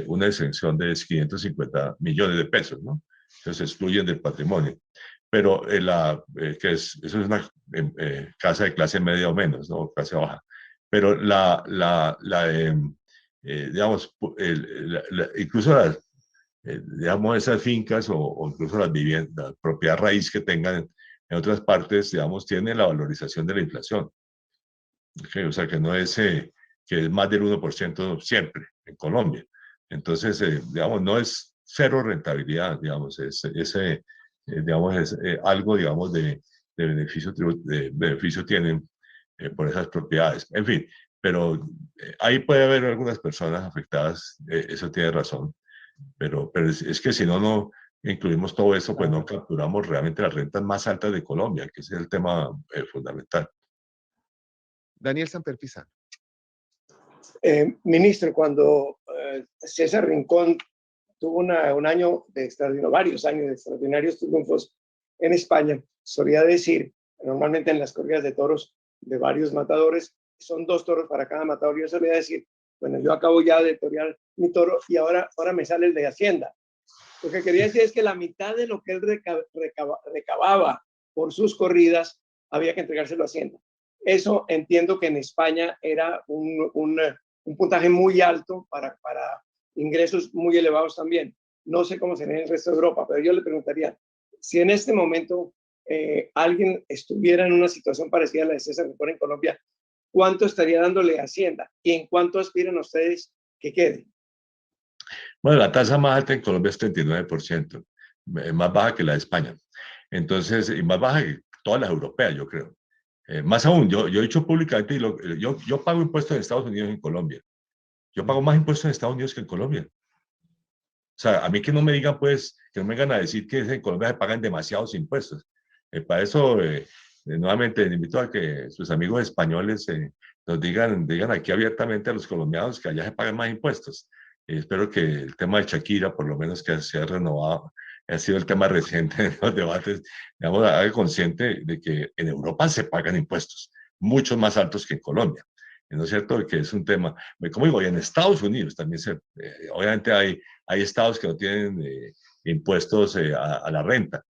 una exención de 550 millones de pesos, ¿no? Entonces se excluyen del patrimonio. Pero eso es una casa de clase media o menos, ¿no? Clase baja. Pero digamos, incluso digamos, esas fincas o incluso las viviendas, propiedad raíz que tengan en otras partes, digamos, tienen la valorización de la inflación. ¿Okay? O sea, que no es, que es más del 1% siempre en Colombia. Entonces, digamos, no es cero rentabilidad, digamos, digamos, es algo, digamos, de beneficio tienen por esas propiedades. En fin, pero ahí puede haber algunas personas afectadas, eso tiene razón, pero es que si no incluimos todo eso, pues no capturamos realmente las rentas más altas de Colombia, que ese es el tema fundamental. Daniel Samper Pizarro. Ministro, cuando César Rincón tuvo un año de extraordinario, varios años de extraordinarios triunfos en España, solía decir, normalmente en las corridas de toros de varios matadores, son 2 toros para cada matador, yo solía decir, bueno, yo acabo ya de torear mi toro y ahora me sale el de Hacienda. Lo que quería decir es que la mitad de lo que él recababa por sus corridas había que entregárselo a Hacienda. Eso entiendo que en España era un puntaje muy alto para ingresos muy elevados también. No sé cómo será en el resto de Europa, pero yo le preguntaría, si en este momento alguien estuviera en una situación parecida a la de César Rincón en Colombia, ¿cuánto estaría dándole a Hacienda? ¿Y en cuánto aspiran ustedes que quede? Bueno, la tasa más alta en Colombia es 39%, más baja que la de España. Entonces, y más baja que todas las europeas, yo creo. Más aún, yo he dicho públicamente, yo pago impuestos en Estados Unidos y en Colombia. Yo pago más impuestos en Estados Unidos que en Colombia. O sea, a mí que no me digan, pues, que no me vengan a decir que en Colombia se pagan demasiados impuestos. Para eso, nuevamente, les invito a que sus amigos españoles nos digan aquí abiertamente a los colombianos que allá se pagan más impuestos. Espero que el tema de Shakira, por lo menos que se ha renovado, ha sido el tema reciente de los debates, digamos, haga consciente de que en Europa se pagan impuestos, muchos más altos que en Colombia. ¿No es cierto? Que es un tema, como digo, y en Estados Unidos también obviamente hay estados que no tienen impuestos a la renta,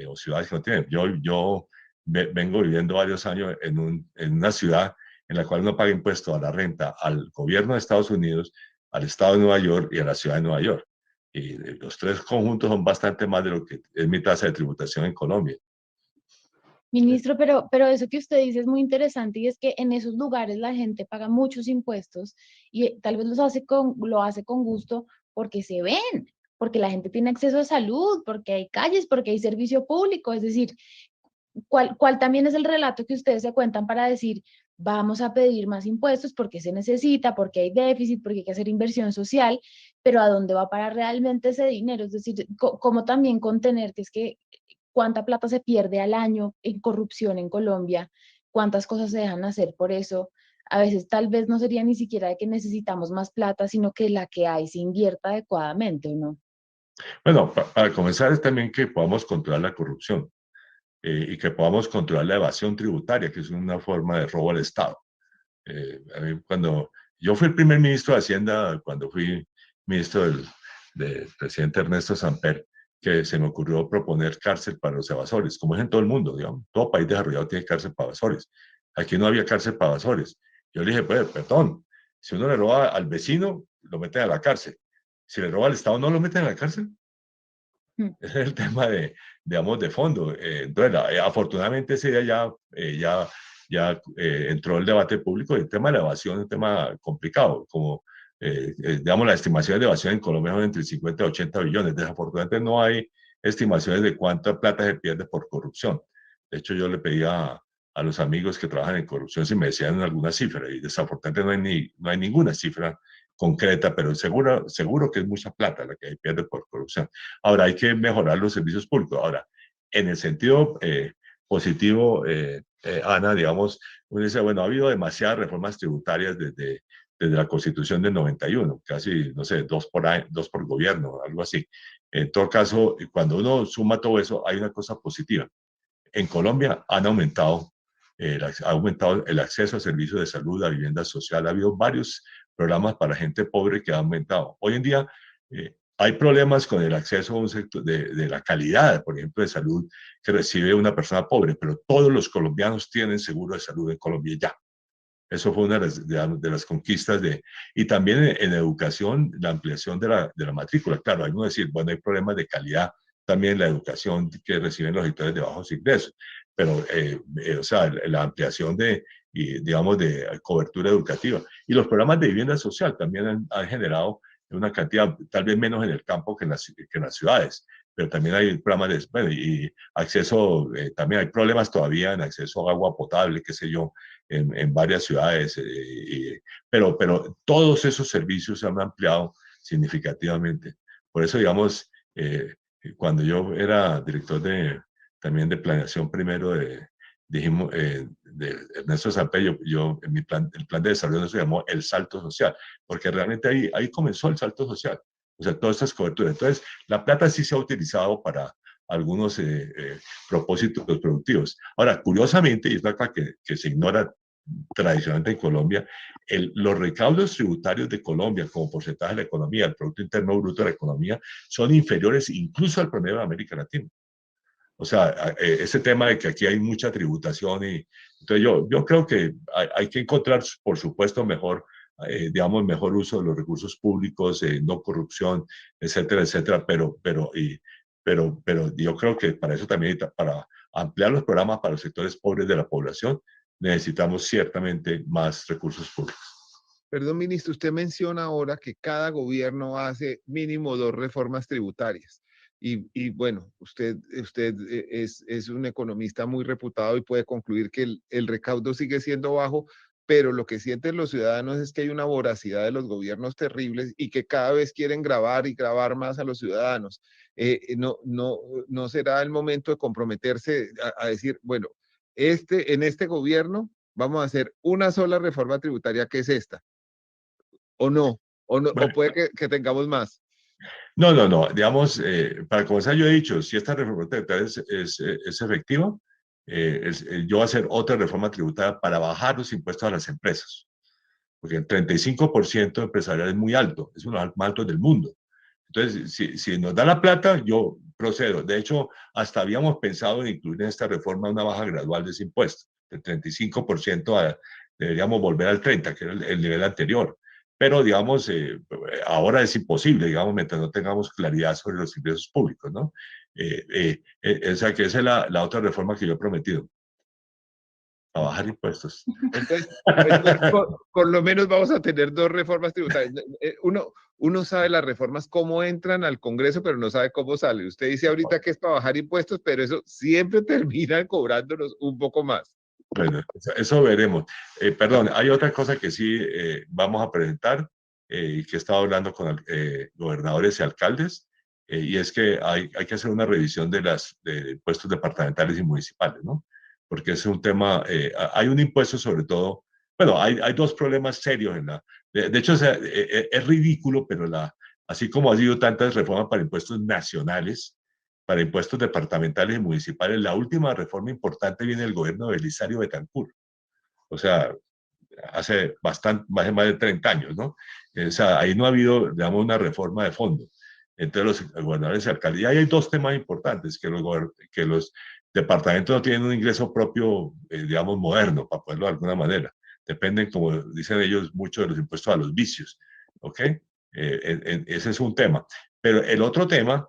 o ciudades que no tienen. Yo vengo viviendo varios años en una ciudad en la cual no paga impuesto a la renta al gobierno de Estados Unidos, al estado de Nueva York y a la ciudad de Nueva York. Y los 3 conjuntos son bastante más de lo que es mi tasa de tributación en Colombia. Ministro, pero eso que usted dice es muy interesante y es que en esos lugares la gente paga muchos impuestos y tal vez lo hace con gusto porque se ven, porque la gente tiene acceso a salud, porque hay calles, porque hay servicio público. Es decir, ¿cuál también es el relato que ustedes se cuentan para decir, vamos a pedir más impuestos porque se necesita, porque hay déficit, porque hay que hacer inversión social, pero ¿a dónde va para realmente ese dinero? Es decir, ¿cómo también contener que es que cuánta plata se pierde al año en corrupción en Colombia, cuántas cosas se dejan hacer por eso. A veces tal vez no sería ni siquiera de que necesitamos más plata, sino que la que hay se invierta adecuadamente, ¿o no? Bueno, para comenzar es también que podamos controlar la corrupción y que podamos controlar la evasión tributaria, que es una forma de robo al Estado. A mí cuando yo fui el primer ministro de Hacienda, cuando fui ministro del presidente Ernesto Samper, que se me ocurrió proponer cárcel para los evasores, como es en todo el mundo, digamos. Todo país desarrollado tiene cárcel para evasores. Aquí no había cárcel para evasores. Yo le dije, pues, perdón, si uno le roba al vecino, lo meten a la cárcel. Si le roba al Estado, no lo meten a la cárcel. Mm. Ese es el tema de, digamos, de fondo. Entonces, afortunadamente ese día ya entró el debate público. El tema de la evasión es un tema complicado, como, digamos, las estimaciones de evasión en Colombia son entre 50 y 80 billones. Desafortunadamente no hay estimaciones de cuánta plata se pierde por corrupción. De hecho, yo le pedía a los amigos que trabajan en corrupción si me decían alguna cifra, y desafortunadamente no hay ninguna cifra concreta, pero seguro que es mucha plata la que se pierde por corrupción. Ahora, hay que mejorar los servicios públicos. Ahora, en el sentido positivo, Ana, digamos, uno dice, bueno, ha habido demasiadas reformas tributarias desde la Constitución del 91, casi, no sé, dos por gobierno, algo así. En todo caso, cuando uno suma todo eso, hay una cosa positiva. En Colombia ha aumentado el acceso a servicios de salud, a vivienda social. Ha habido varios programas para gente pobre que han aumentado. Hoy en día hay problemas con el acceso a un sector de la calidad, por ejemplo, de salud que recibe una persona pobre, pero todos los colombianos tienen seguro de salud en Colombia ya. Eso fue una de las conquistas y también en educación, la ampliación de la matrícula. Claro, hay uno decir, bueno, hay problemas de calidad también en la educación que reciben los sectores de bajos ingresos, pero, o sea, la ampliación digamos, de cobertura educativa. Y los programas de vivienda social también han generado una cantidad, tal vez menos en el campo que en las ciudades, pero también hay programas de, bueno, y acceso, también hay problemas todavía en acceso a agua potable, qué sé yo, en varias ciudades, pero todos esos servicios se han ampliado significativamente. Por eso, digamos, cuando yo era director también de planeación primero dijimos, de Ernesto Samper, en el plan de desarrollo se llamó el salto social, porque realmente ahí comenzó el salto social. O sea, todas estas coberturas. Entonces, la plata sí se ha utilizado para algunos propósitos productivos. Ahora, curiosamente, y es la cosa que se ignora tradicionalmente en Colombia, los recaudos tributarios de Colombia como porcentaje de la economía, el Producto Interno Bruto de la economía, son inferiores incluso al promedio de América Latina. O sea, ese tema de que aquí hay mucha tributación entonces yo creo que hay que encontrar, por supuesto, digamos, mejor uso de los recursos públicos, no corrupción, etcétera, etcétera, pero yo creo que para eso también, para ampliar los programas para los sectores pobres de la población, necesitamos ciertamente más recursos públicos. Perdón, ministro, usted menciona ahora que cada gobierno hace mínimo 2 reformas tributarias. Y bueno, usted es un economista muy reputado y puede concluir que el recaudo sigue siendo bajo, pero lo que sienten los ciudadanos es que hay una voracidad de los gobiernos terribles y que cada vez quieren grabar y grabar más a los ciudadanos. No será el momento de comprometerse a decir, bueno, en este gobierno vamos a hacer una sola reforma tributaria, que es esta, o no, o Bueno, puede que tengamos más. no, digamos, para comenzar yo he dicho, si esta reforma tributaria es efectiva, yo voy a hacer otra reforma tributaria para bajar los impuestos a las empresas, porque el 35% empresarial es muy alto, es uno de los más altos del mundo. Entonces, si nos da la plata, yo procedo. De hecho, hasta habíamos pensado en incluir en esta reforma una baja gradual de ese impuesto, del 35% deberíamos volver al 30%, que era el nivel anterior. Pero, digamos, ahora es imposible, digamos, mientras no tengamos claridad sobre los ingresos públicos, ¿no? O sea, que esa es la otra reforma que yo he prometido, a bajar impuestos. Entonces por lo menos vamos a tener 2 reformas tributarias. Uno sabe las reformas cómo entran al Congreso, pero no sabe cómo salen. Usted dice ahorita que es para bajar impuestos, pero eso siempre termina cobrándonos un poco más. Bueno, eso veremos. Perdón, hay otra cosa que sí vamos a presentar y que he estado hablando con gobernadores y alcaldes. y es que hay que hacer una revisión de impuestos departamentales y municipales, ¿no? Porque es un tema, hay un impuesto sobre todo, bueno, hay dos problemas serios de hecho, o sea, es ridículo, pero así como ha habido tantas reformas para impuestos nacionales, para impuestos departamentales y municipales, la última reforma importante viene del gobierno de Belisario Betancur. O sea, hace más de 30 años, ¿no? O sea, ahí no ha habido, digamos, una reforma de fondo entre los gobernadores y alcaldes. Y ahí hay dos temas importantes, que los departamentos no tienen un ingreso propio, digamos, moderno, para ponerlo de alguna manera. Dependen, como dicen ellos, mucho de los impuestos a los vicios, ¿ok? Ese es un tema. Pero el otro tema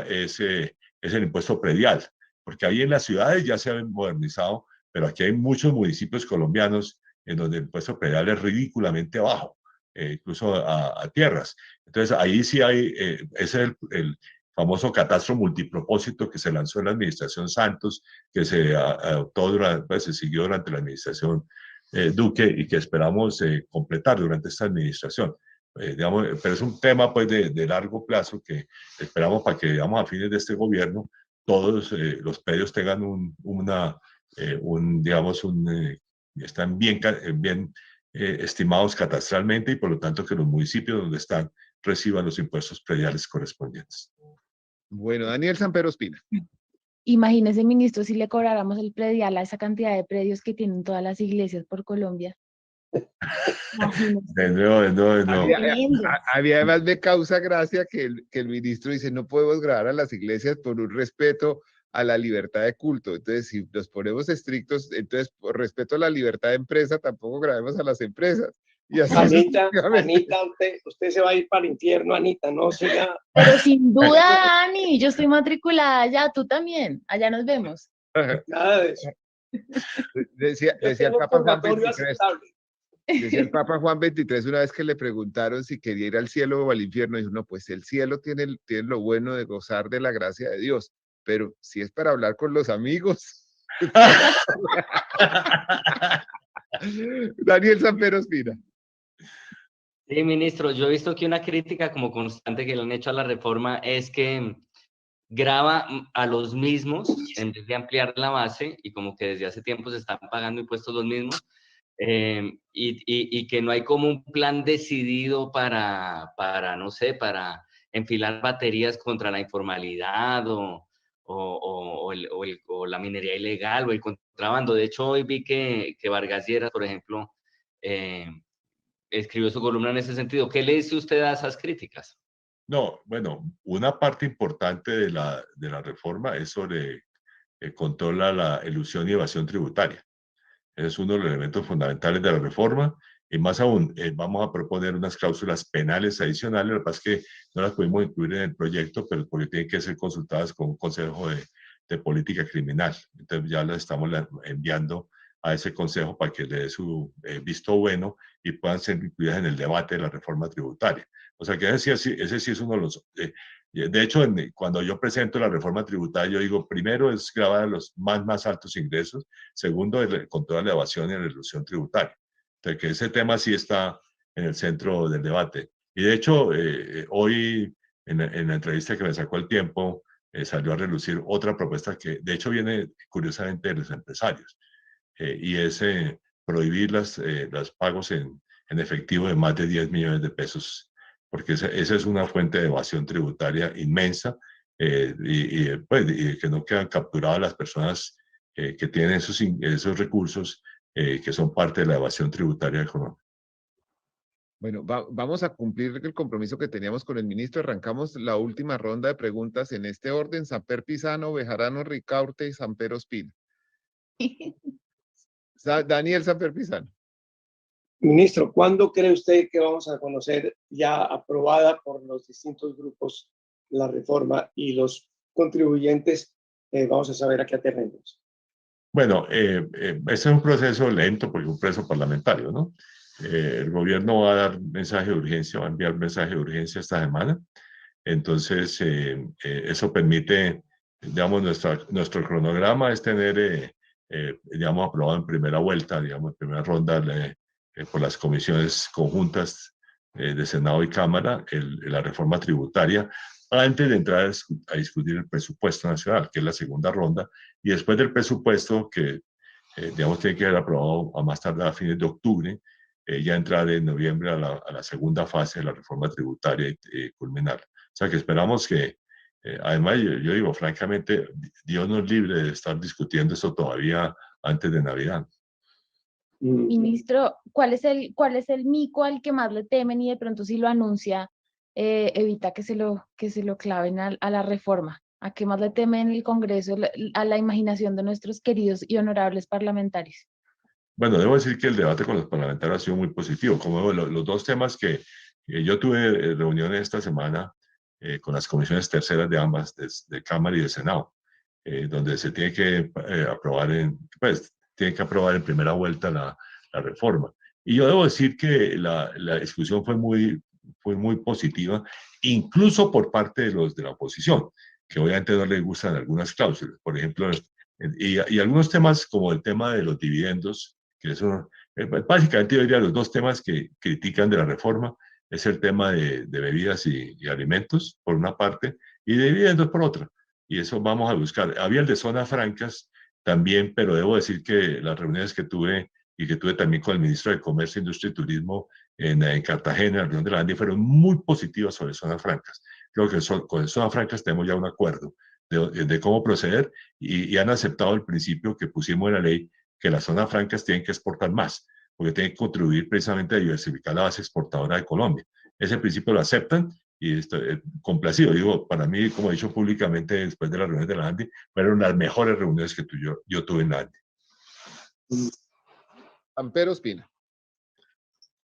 es el impuesto predial, porque ahí en las ciudades ya se han modernizado, pero aquí hay muchos municipios colombianos en donde el impuesto predial es ridículamente bajo, incluso a tierras. Entonces, ahí sí hay, ese es el famoso catastro multipropósito que se lanzó en la administración Santos, que se adoptó se siguió durante la administración Duque y que esperamos completar durante esta administración. Digamos, pero es un tema pues de largo plazo que esperamos para que, digamos, a fines de este gobierno todos los predios tengan están bien estimados catastralmente y por lo tanto que los municipios donde están reciban los impuestos prediales correspondientes. Bueno, Daniel Samper Ospina. Imagínese, ministro, si le cobráramos el predial a esa cantidad de predios que tienen todas las iglesias por Colombia. De nuevo. A mí además me causa gracia que el ministro dice, no podemos grabar a las iglesias por un respeto a la libertad de culto. Entonces, si nos ponemos estrictos, entonces por respeto a la libertad de empresa, tampoco grabemos a las empresas. Y así Anita, usted se va a ir para el infierno, Anita, no siga. Pero sin duda, Dani, yo estoy matriculada allá, tú también, allá nos vemos. Nada de eso. Decía el Papa Juan XXIII. Decía el Papa Juan XXIII una vez que le preguntaron si quería ir al cielo o al infierno, dijo, no, pues el cielo tiene lo bueno de gozar de la gracia de Dios, pero si es para hablar con los amigos. Daniel Samper Ospina. Sí, ministro, yo he visto que una crítica como constante que le han hecho a la reforma es que grava a los mismos en vez de ampliar la base y como que desde hace tiempo se están pagando impuestos los mismos. Y que no hay como un plan decidido para, no sé, para enfilar baterías contra la informalidad o la minería ilegal o el contrabando. De hecho, hoy vi que Vargas Lleras, por ejemplo, escribió su columna en ese sentido. ¿Qué le dice usted a esas críticas? No, bueno, una parte importante de la reforma es sobre controla la elusión y evasión tributaria. Es uno de los elementos fundamentales de la reforma y más aún vamos a proponer unas cláusulas penales adicionales, lo que pasa es que no las pudimos incluir en el proyecto, pero porque tienen que ser consultadas con un consejo de política criminal. Entonces ya las estamos enviando a ese consejo para que le dé su visto bueno y puedan ser incluidas en el debate de la reforma tributaria. O sea que ese sí es uno de los... de hecho, cuando yo presento la reforma tributaria, yo digo, primero es grabar a los más altos ingresos, segundo, con toda la evasión y la ilusión tributaria. Entonces, que ese tema sí está en el centro del debate. Y de hecho, hoy, en la entrevista que me sacó El Tiempo, salió a relucir otra propuesta que, de hecho, viene curiosamente de los empresarios, y es prohibir los pagos en efectivo de más de 10 millones de pesos, porque esa es una fuente de evasión tributaria inmensa, y que no quedan capturadas las personas que tienen esos recursos que son parte de la evasión tributaria económica. Bueno, vamos a cumplir el compromiso que teníamos con el ministro. Arrancamos la última ronda de preguntas en este orden. Samper Pizano, Bejarano, Ricaurte y Samper Ospina. Daniel Samper Pizano. Ministro, ¿cuándo cree usted que vamos a conocer ya aprobada por los distintos grupos la reforma y los contribuyentes vamos a saber a qué aterremos? Bueno, ese es un proceso lento porque es un proceso parlamentario, ¿no? El gobierno va a dar mensaje de urgencia, va a enviar mensaje de urgencia esta semana. Entonces, eso permite, digamos, nuestro cronograma es tener, digamos, aprobado en primera vuelta, digamos, en primera ronda por las comisiones conjuntas de Senado y Cámara, la reforma tributaria antes de entrar a discutir el presupuesto nacional, que es la segunda ronda, y después del presupuesto que, digamos, tiene que ser aprobado a más tardar a fines de octubre, ya entrar en noviembre a la segunda fase de la reforma tributaria y culminar. O sea que esperamos que, además, yo digo, francamente, Dios nos libre de estar discutiendo esto todavía antes de Navidad. Ministro, cuál es el mico al que más le temen y de pronto si lo anuncia, evita que se lo claven a la reforma? ¿A qué más le temen el Congreso, a la imaginación de nuestros queridos y honorables parlamentarios? Bueno, debo decir que el debate con los parlamentarios ha sido muy positivo. Como los dos temas que yo tuve reuniones esta semana con las comisiones terceras de ambas, de Cámara y de Senado, donde se tiene que aprobar tiene que aprobar en primera vuelta la reforma. Y yo debo decir que la discusión fue muy positiva, incluso por parte de los de la oposición, que obviamente no les gustan algunas cláusulas. Por ejemplo, y algunos temas como el tema de los dividendos, que eso, básicamente yo diría los dos temas que critican de la reforma, es el tema de bebidas y alimentos, por una parte, y de dividendos por otra. Y eso vamos a buscar. Había el de zonas francas también, pero debo decir que las reuniones que tuve y que tuve también con el ministro de Comercio, Industria y Turismo en Cartagena, en la reunión de la ANDI, fueron muy positivas sobre zonas francas. Creo que con zonas francas tenemos ya un acuerdo de cómo proceder y han aceptado el principio que pusimos en la ley, que las zonas francas tienen que exportar más, porque tienen que contribuir precisamente a diversificar la base exportadora de Colombia. Ese principio lo aceptan y estoy complacido. Digo, para mí, como he dicho públicamente después de las reuniones de la ANDI, fueron las mejores reuniones que yo tuve en la ANDI. Ampero Ospina.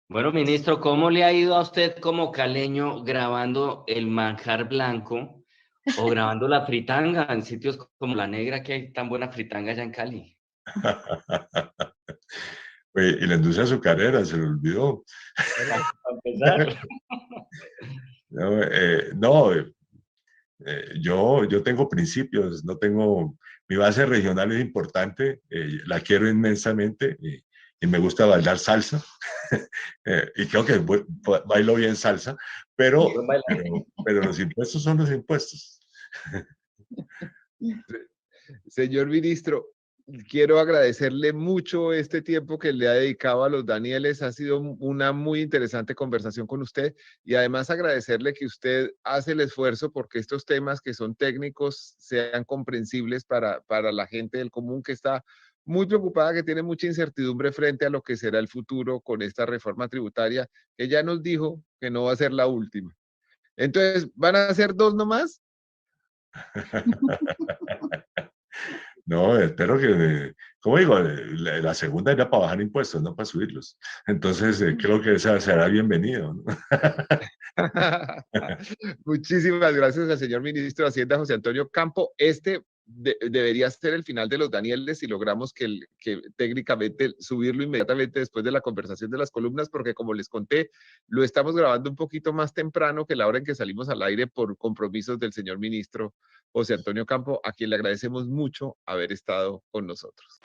Bueno, ministro, ¿cómo le ha ido a usted como caleño grabando el manjar blanco o grabando la fritanga en sitios como La Negra, que hay tan buena fritanga allá en Cali? Y la industria azucarera, se le olvidó. Para empezar. No, yo tengo principios, no tengo, mi base regional es importante, la quiero inmensamente y me gusta bailar salsa y creo que bailo bien salsa, pero los impuestos son los impuestos. Señor ministro, quiero agradecerle mucho este tiempo que le ha dedicado a los Danieles. Ha sido una muy interesante conversación con usted y además agradecerle que usted hace el esfuerzo porque estos temas que son técnicos sean comprensibles para la gente del común que está muy preocupada, que tiene mucha incertidumbre frente a lo que será el futuro con esta reforma tributaria, que ya nos dijo que no va a ser la última. Entonces, ¿van a ser dos nomás? No, espero que, como digo, la segunda era para bajar impuestos, no para subirlos. Entonces, creo que esa será bienvenido, ¿no? Muchísimas gracias al señor ministro de Hacienda, José Antonio Campo. Debería ser el final de los Danieles si logramos que técnicamente subirlo inmediatamente después de la conversación de las columnas, porque como les conté, lo estamos grabando un poquito más temprano que la hora en que salimos al aire por compromisos del señor ministro José Antonio Campo, a quien le agradecemos mucho haber estado con nosotros.